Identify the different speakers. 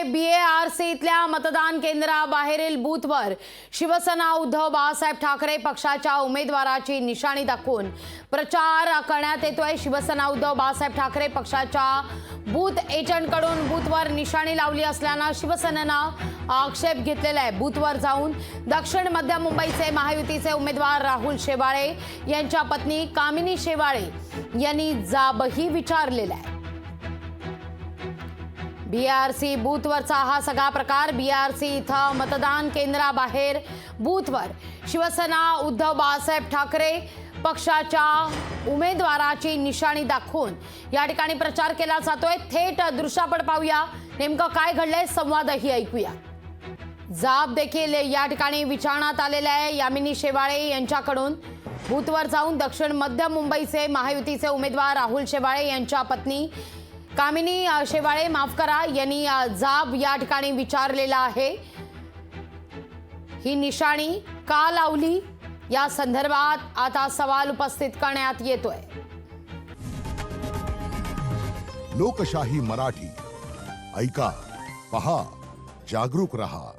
Speaker 1: BARC इथल्या मतदान केंद्राबाहेरील बूथवर शिवसेना उद्धव बाळासाहेब ठाकरे पक्षाच्या उमेदवाराची निशाणी दाखवून प्रचार करण्यात येतोय। शिवसेना उद्धव बाळासाहेब ठाकरे पक्षाच्या बूथ एजंटकडून बूथवर निशाणी लावली असल्यानं शिवसेनेनं आक्षेप घेतलेला आहे। बूथवर जाऊन दक्षिण मध्य मुंबईचे महायुतीचे उमेदवार राहुल शेवाळे यांच्या पत्नी कामिनी शेवाळे यांनी जाबही विचारलेला आहे। BARC बूथवरचा हा सगळा प्रकार। BARC इथं मतदान केंद्राबाहेर बूथवर शिवसेना उद्धव बाळासाहेब ठाकरे पक्षाच्या उमेदवाराची निशाणी दाखवून या ठिकाणी प्रचार केला जातोय। थेट दृश्यापट पाहूया, नेमकं काय घडलंय, संवादही ऐकूया। जाब देखील या ठिकाणी विचारण्यात आलेला आहे यामिनी शेवाळे यांच्याकडून। बूथवर जाऊन दक्षिण मध्य मुंबईचे महायुतीचे उमेदवार राहुल शेवाळे यांच्या पत्नी कामिनी शेवाळे यांनी जाब या ठिकाणी विचारलेला आहे। ही निशाणी का लावली या संदर्भात आता सवाल उपस्थित करण्यात येतोय।
Speaker 2: लोकशाही मराठी ऐका, पहा, जागरूक रहा।